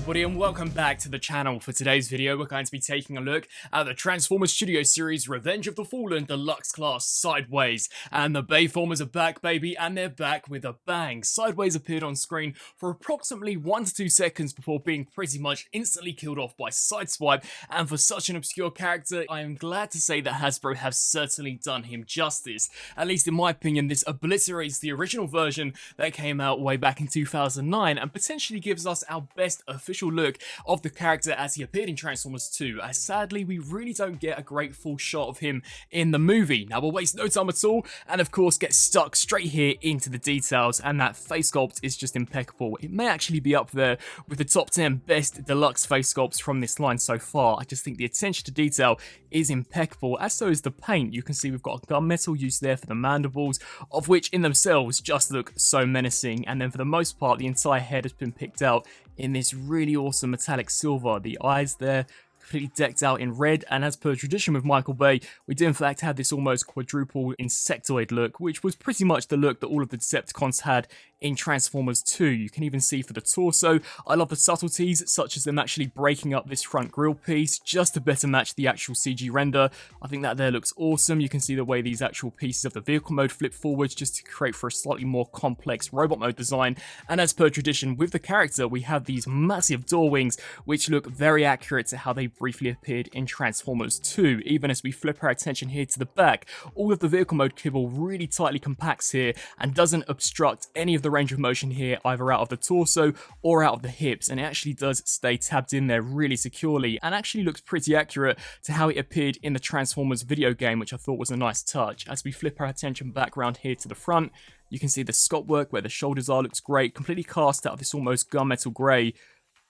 everybody, and welcome back to the channel. For today's video, we're going to be taking a look at the Transformers Studio Series Revenge of the Fallen Deluxe Class Sideways. And the Bayformers are back, baby, and they're back with a bang. Sideways appeared on screen for approximately 1 to 2 seconds before being pretty much instantly killed off by Sideswipe, and for such an obscure character, I am glad to say that Hasbro have certainly done him justice. At least in my opinion, this obliterates the original version that came out way back in 2009, and potentially gives us our best official look of the character as he appeared in Transformers 2, as sadly we really don't get a great full shot of him in the movie. Now we'll waste no time at all, and of course get stuck straight here into the details, and that face sculpt is just impeccable. It may actually be up there with the top 10 best deluxe face sculpts from this line so far. I just think the attention to detail is impeccable, as so is the paint. You can see we've got a gunmetal used there for the mandibles, of which in themselves just look so menacing, and then for the most part the entire head has been picked out in this really awesome metallic silver. The eyes there completely decked out in red, and as per tradition with Michael Bay, we do in fact have this almost quadruple insectoid look, which was pretty much the look that all of the Decepticons had in Transformers 2. You can even see for the torso, I love the subtleties, such as them actually breaking up this front grille piece just to better match the actual CG render. I think that there looks awesome. You can see the way these actual pieces of the vehicle mode flip forwards just to create for a slightly more complex robot mode design. And as per tradition with the character, we have these massive door wings, which look very accurate to how they briefly appeared in Transformers 2. Even as we flip our attention here to the back, all of the vehicle mode kibble really tightly compacts here and doesn't obstruct any of the range of motion here, either out of the torso or out of the hips, and it actually does stay tabbed in there really securely, and actually looks pretty accurate to how it appeared in the Transformers video game, which I thought was a nice touch. As we flip our attention back around here to the front, you can see the sculpt work where the shoulders are looks great, completely cast out of this almost gunmetal grey.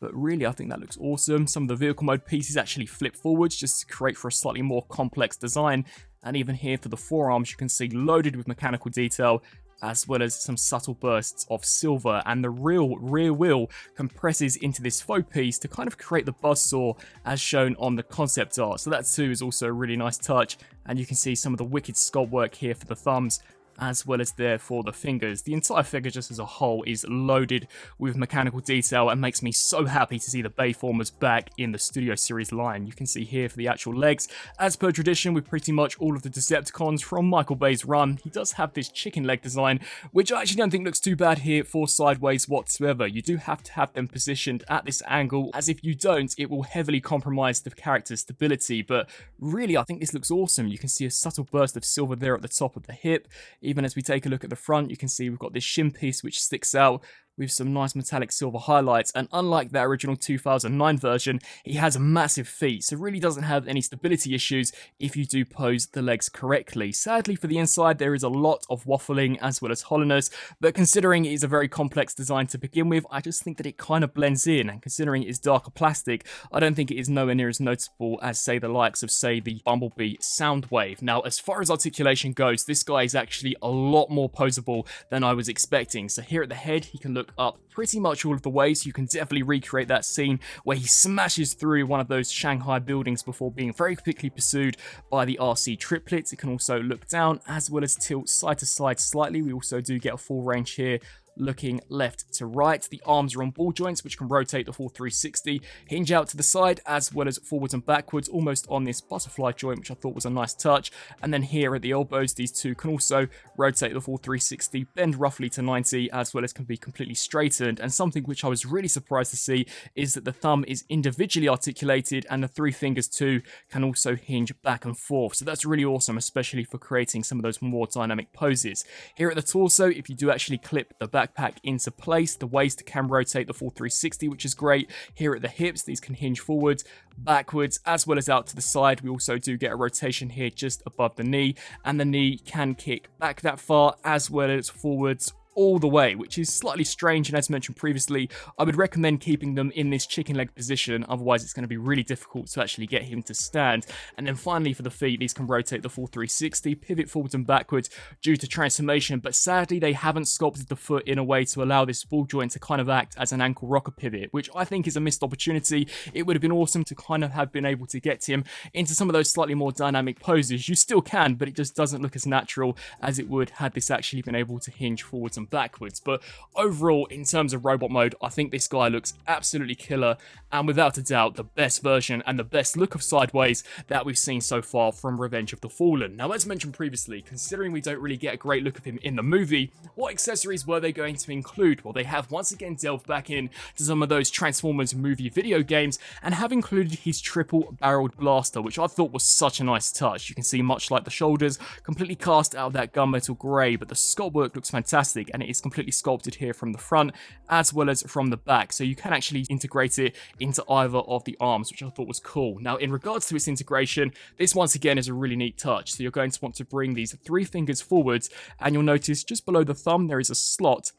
But really, I think that looks awesome. Some of the vehicle mode pieces actually flip forwards just to create for a slightly more complex design. And even here for the forearms, you can see loaded with mechanical detail, as well as some subtle bursts of silver, and the real rear wheel compresses into this faux piece to kind of create the buzzsaw as shown on the concept art. So that too is also a really nice touch, and you can see some of the wicked sculpt work here for the thumbs, as well as there for the fingers. The entire figure just as a whole is loaded with mechanical detail and makes me so happy to see the Bayformers back in the Studio Series line. You can see here for the actual legs, as per tradition with pretty much all of the Decepticons from Michael Bay's run, he does have this chicken leg design, which I actually don't think looks too bad here for Sideways whatsoever. You do have to have them positioned at this angle, as if you don't, it will heavily compromise the character's stability, but really I think this looks awesome. You can see a subtle burst of silver there at the top of the hip. Even as we take a look at the front, you can see we've got this shin piece which sticks out with some nice metallic silver highlights, and unlike that original 2009 version, he has massive feet, so really doesn't have any stability issues if you do pose the legs correctly. Sadly for the inside, there is a lot of waffling as well as hollowness, but considering it is a very complex design to begin with, I just think that it kind of blends in, and considering it is darker plastic, I don't think it is nowhere near as noticeable as, say, the likes of, say, the Bumblebee Soundwave. Now, as far as articulation goes, this guy is actually a lot more poseable than I was expecting. So here at the head, he can look up pretty much all of the way, so you can definitely recreate that scene where he smashes through one of those Shanghai buildings before being very quickly pursued by the RC triplets. It can also look down as well as tilt side to side slightly. We also do get a full range here looking left to right. The arms are on ball joints, which can rotate the full 360, hinge out to the side, as well as forwards and backwards, almost on this butterfly joint, which I thought was a nice touch. And then here at the elbows, these two can also rotate the full 360, bend roughly to 90, as well as can be completely straightened. And something which I was really surprised to see is that the thumb is individually articulated, and the three fingers too can also hinge back and forth. So that's really awesome, especially for creating some of those more dynamic poses. Here at the torso, if you do actually clip the backpack into place, the waist can rotate the full 360, which is great. Here at the hips, these can hinge forwards, backwards, as well as out to the side. We also do get a rotation here just above the knee, and the knee can kick back that far as well as forwards all the way, which is slightly strange, and as mentioned previously, I would recommend keeping them in this chicken leg position, otherwise it's going to be really difficult to actually get him to stand. And then finally for the feet, these can rotate the full 360, pivot forwards and backwards due to transformation, but sadly they haven't sculpted the foot in a way to allow this ball joint to kind of act as an ankle rocker pivot, which I think is a missed opportunity. It would have been awesome to kind of have been able to get him into some of those slightly more dynamic poses. You still can, but it just doesn't look as natural as it would had this actually been able to hinge forwards and and backwards. But overall, in terms of robot mode, I think this guy looks absolutely killer, and without a doubt, the best version and the best look of Sideways that we've seen so far from Revenge of the Fallen. Now, as mentioned previously, considering we don't really get a great look of him in the movie, what accessories were they going to include? Well, they have once again delved back in to some of those Transformers movie video games and have included his triple-barreled blaster, which I thought was such a nice touch. You can see, much like the shoulders, completely cast out of that gunmetal grey, but the sculpt work looks fantastic, and it is completely sculpted here from the front as well as from the back, so you can actually integrate it into either of the arms, which I thought was cool. Now, in regards to its integration, this once again is a really neat touch. So you're going to want to bring these 3 fingers forwards, and you'll notice just below the thumb there is a slot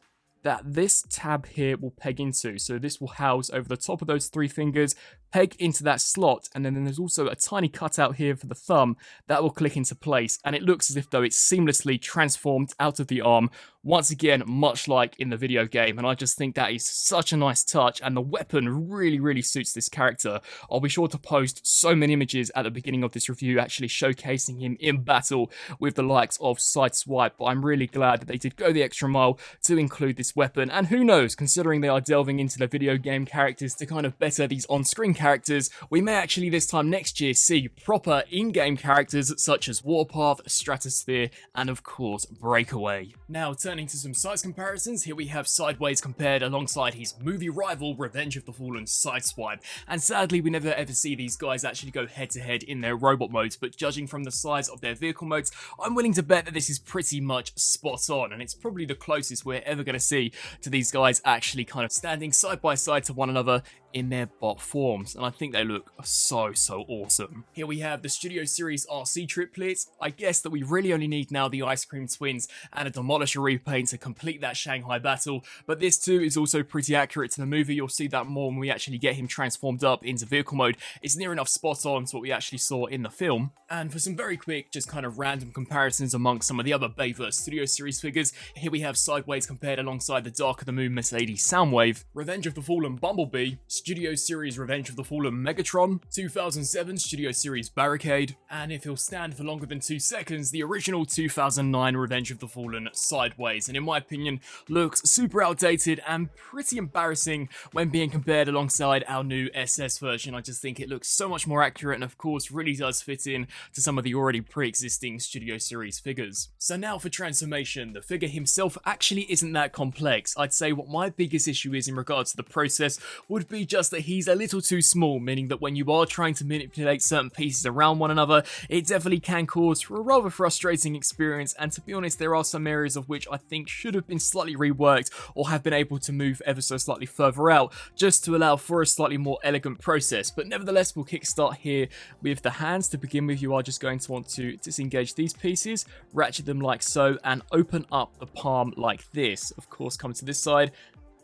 that this tab here will peg into. So this will house over the top of those 3 fingers, peg into that slot, and then there's also a tiny cutout here for the thumb that will click into place, and it looks as if though it's seamlessly transformed out of the arm, once again much like in the video game, and I just think that is such a nice touch, and the weapon really suits this character. I'll be sure to post so many images at the beginning of this review actually showcasing him in battle with the likes of Sideswipe, but I'm really glad that they did go the extra mile to include this weapon, and who knows, considering they are delving into the video game characters to kind of better these on-screen characters, we may actually this time next year see proper in-game characters such as Warpath, Stratosphere, and of course Breakaway. Now, turning to some size comparisons, here we have Sideways compared alongside his movie rival Revenge of the Fallen Sideswipe, and sadly we never ever see these guys actually go head to head in their robot modes, but judging from the size of their vehicle modes, I'm willing to bet that this is pretty much spot on, and it's probably the closest we're ever going to see to these guys actually kind of standing side by side to one another in their bot forms, and I think they look so awesome. Here we have the Studio Series RC triplets. I guess that we really only need now the Ice Cream Twins and a Demolisher repaint to complete that Shanghai battle, but this too is also pretty accurate to the movie. You'll see that more when we actually get him transformed up into vehicle mode. It's near enough spot on to what we actually saw in the film. And for some very quick, just kind of random comparisons amongst some of the other Bayverse Studio Series figures, here we have Sideways compared alongside the Dark of the Moon Mercedes Soundwave, Revenge of the Fallen Bumblebee, Studio Series Revenge of the Fallen Megatron, 2007 Studio Series Barricade, and if he'll stand for longer than 2 seconds, the original 2009 Revenge of the Fallen Sideways, and in my opinion looks super outdated and pretty embarrassing when being compared alongside our new SS version. I just think it looks so much more accurate and of course really does fit in to some of the already pre-existing Studio Series figures. So now for transformation, the figure himself actually isn't that complex. I'd say what my biggest issue is in regards to the process would be just that he's a little too small, meaning that when you are trying to manipulate certain pieces around one another, it definitely can cause for a rather frustrating experience, and to be honest, there are some areas of which I think should have been slightly reworked or have been able to move ever so slightly further out, just to allow for a slightly more elegant process. But nevertheless, we'll kickstart here with the hands. To begin with, you are just going to want to disengage these pieces, ratchet them like so, and open up the palm like this. Of course, come to this side,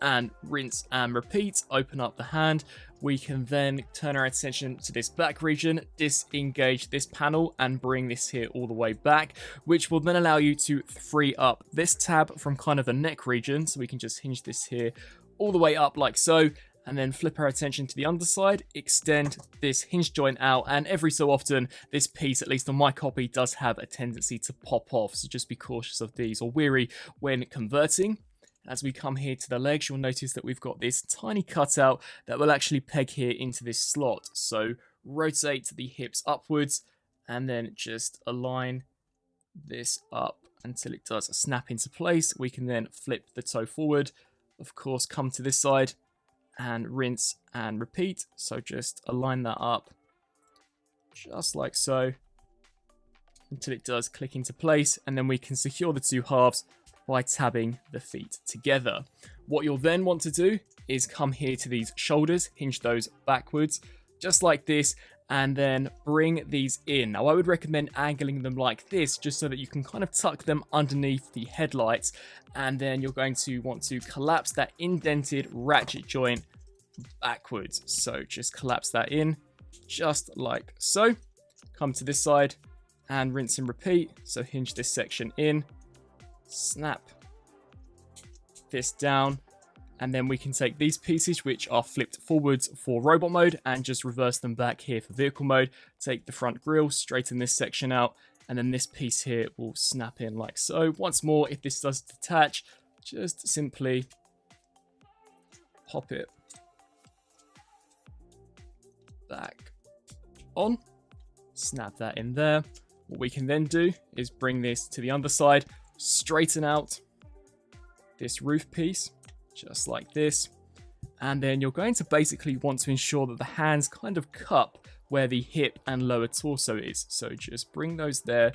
and rinse and repeat, open up the hand. We can then turn our attention to this back region, disengage this panel and bring this here all the way back, which will then allow you to free up this tab from kind of the neck region. So we can just hinge this here all the way up like so, and then flip our attention to the underside, extend this hinge joint out, and every so often this piece, at least on my copy, does have a tendency to pop off, so just be cautious of these or wary when converting. As we come here to the legs, you'll notice that we've got this tiny cutout that will actually peg here into this slot. So rotate the hips upwards and then just align this up until it does snap into place. We can then flip the toe forward. Of course, come to this side and rinse and repeat. So just align that up just like so until it does click into place, and then we can secure the 2 halves by tabbing the feet together. What you'll then want to do is come here to these shoulders, hinge those backwards, just like this, and then bring these in. Now, I would recommend angling them like this, just so that you can kind of tuck them underneath the headlights, and then you're going to want to collapse that indented ratchet joint backwards. So just collapse that in, just like so. Come to this side, and rinse and repeat. So hinge this section in, snap this down, and then we can take these pieces which are flipped forwards for robot mode and just reverse them back here for vehicle mode. Take the front grille, straighten this section out, and then this piece here will snap in like so. Once more, if this does detach, just simply pop it back on, snap that in there. What we can then do is bring this to the underside, straighten out this roof piece, just like this. And then you're going to basically want to ensure that the hands kind of cup where the hip and lower torso is. So just bring those there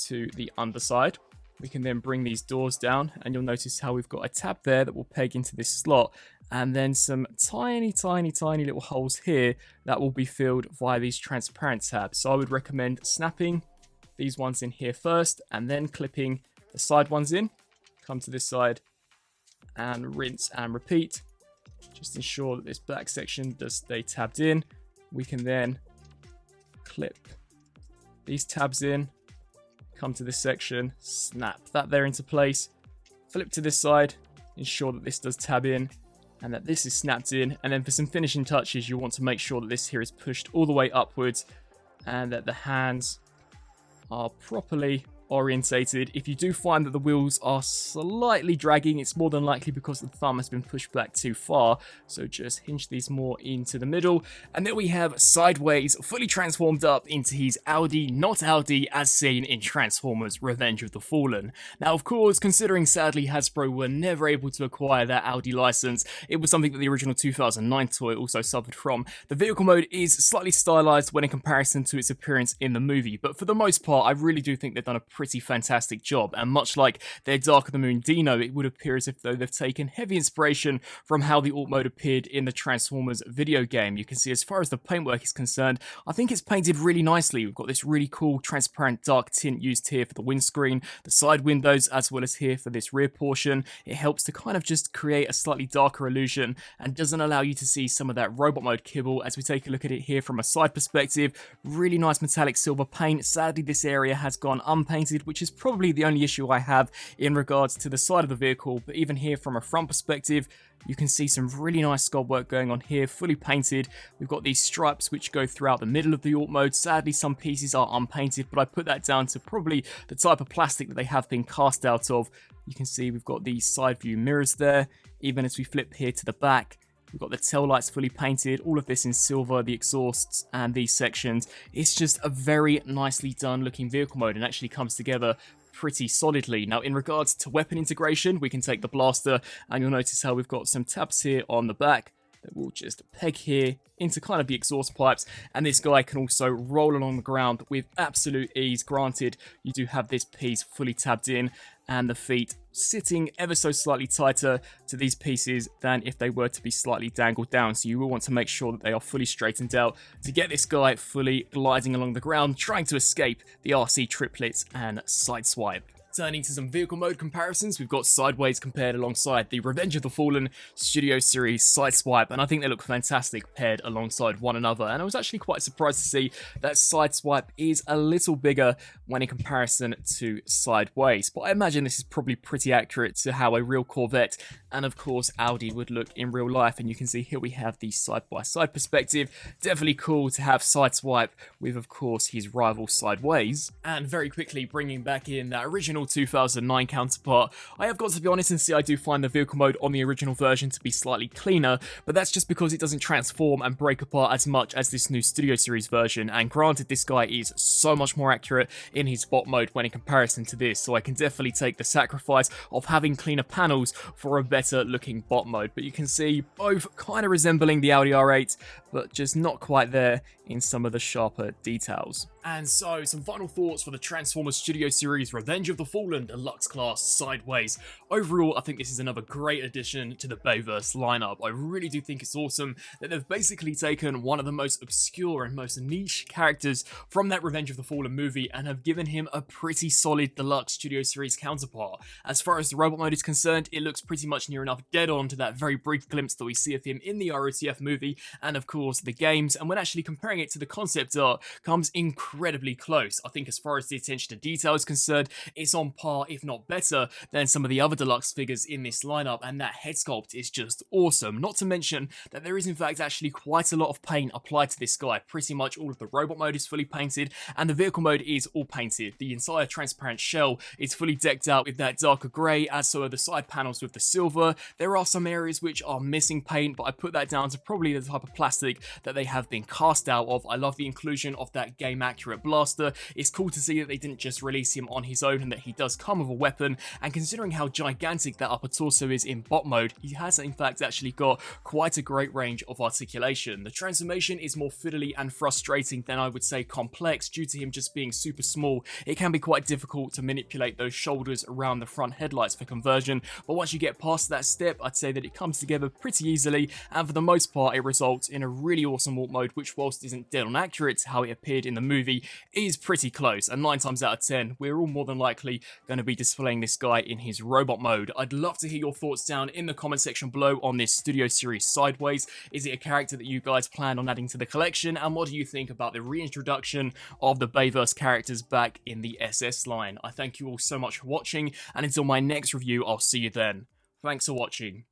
to the underside. We can then bring these doors down, and you'll notice how we've got a tab there that will peg into this slot, and then some tiny little holes here that will be filled via these transparent tabs. So I would recommend snapping these ones in here first, and then clipping the side ones in. Come to this side and rinse and repeat. Just ensure that this back section does stay tabbed in. We can then clip these tabs in, come to this section, snap that there into place, flip to this side, ensure that this does tab in and that this is snapped in. And then for some finishing touches, you want to make sure that this here is pushed all the way upwards and that the hands are properly orientated. If you do find that the wheels are slightly dragging, it's more than likely because the thumb has been pushed back too far. So just hinge these more into the middle. And then we have Sideways fully transformed up into his Audi, not Audi, as seen in Transformers Revenge of the Fallen. Now, of course, considering sadly Hasbro were never able to acquire that Audi license, it was something that the original 2009 toy also suffered from. The vehicle mode is slightly stylized when in comparison to its appearance in the movie, but for the most part, I really do think they've done a pretty fantastic job. And much like their Dark of the Moon Dino, it would appear as if though they've taken heavy inspiration from how the alt mode appeared in the Transformers video game. You can see as far as the paintwork is concerned, I think it's painted really nicely. We've got this really cool transparent dark tint used here for the windscreen, the side windows, as well as here for this rear portion. It helps to kind of just create a slightly darker illusion and doesn't allow you to see some of that robot mode kibble. As we take a look at it here from a side perspective, really nice metallic silver paint. Sadly, this area has gone unpainted, which is probably the only issue I have in regards to the side of the vehicle. But even here from a front perspective, you can see some really nice sculpt work going on here, fully painted. We've got these stripes which go throughout the middle of the alt mode. Sadly, some pieces are unpainted, but I put that down to probably the type of plastic that they have been cast out of. You can see we've got these side view mirrors there. Even as we flip here to the back, we've got the tail lights fully painted, all of this in silver, the exhausts and these sections. It's just a very nicely done looking vehicle mode and actually comes together pretty solidly. Now, in regards to weapon integration, we can take the blaster and you'll notice how we've got some tabs here on the back that will just peg here into kind of the exhaust pipes, and this guy can also roll along the ground with absolute ease. Granted, you do have this piece fully tabbed in and the feet sitting ever so slightly tighter to these pieces than if they were to be slightly dangled down, so you will want to make sure that they are fully straightened out to get this guy fully gliding along the ground, trying to escape the RC triplets and sideswipe. Turning to some vehicle mode comparisons, we've got Sideways compared alongside the Revenge of the Fallen Studio Series Sideswipe, and I think they look fantastic paired alongside one another. And I was actually quite surprised to see that Sideswipe is a little bigger when in comparison to Sideways, but I imagine this is probably pretty accurate to how a real Corvette and of course Audi would look in real life. And you can see here we have the side-by-side perspective. Definitely cool to have Sideswipe with of course his rival Sideways. And very quickly bringing back in that original 2009 counterpart, I have got to be honest and say I do find the vehicle mode on the original version to be slightly cleaner, but that's just because it doesn't transform and break apart as much as this new Studio Series version. And granted, this guy is so much more accurate in his bot mode when in comparison to this, so I can definitely take the sacrifice of having cleaner panels for a better looking bot mode. But you can see both kind of resembling the Audi R8, but just not quite there in some of the sharper details. And so, some final thoughts for the Transformers Studio Series Revenge of the Fallen Deluxe Class Sideways. Overall, I think this is another great addition to the Bayverse lineup. I really do think it's awesome that they've basically taken one of the most obscure and most niche characters from that Revenge of the Fallen movie and have given him a pretty solid Deluxe Studio Series counterpart. As far as the robot mode is concerned, it looks pretty much near enough dead on to that very brief glimpse that we see of him in the ROTF movie and of course the games, and when actually comparing it to the concept art, comes incredibly incredibly close. I think as far as the attention to detail is concerned, it's on par, if not better, than some of the other deluxe figures in this lineup, and that head sculpt is just awesome. Not to mention that there is in fact actually quite a lot of paint applied to this guy. Pretty much all of the robot mode is fully painted, and the vehicle mode is all painted. The entire transparent shell is fully decked out with that darker grey, as so are the side panels with the silver. There are some areas which are missing paint, but I put that down to probably the type of plastic that they have been cast out of. I love the inclusion of that game accurate blaster. It's cool to see that they didn't just release him on his own and that he does come with a weapon, and considering how gigantic that upper torso is in bot mode, he has in fact actually got quite a great range of articulation. The transformation is more fiddly and frustrating than I would say complex due to him just being super small. It can be quite difficult to manipulate those shoulders around the front headlights for conversion, but once you get past that step, I'd say that it comes together pretty easily, and for the most part it results in a really awesome warp mode, which whilst isn't dead on accurate to how it appeared in the movie, is pretty close, and 9 times out of 10 we're all more than likely going to be displaying this guy in his robot mode. I'd love to hear your thoughts down in the comment section below on this Studio Series Sideways. Is it a character that you guys plan on adding to the collection, and what do you think about the reintroduction of the Bayverse characters back in the SS line? I thank you all so much for watching, and until my next review, I'll see you then. Thanks for watching.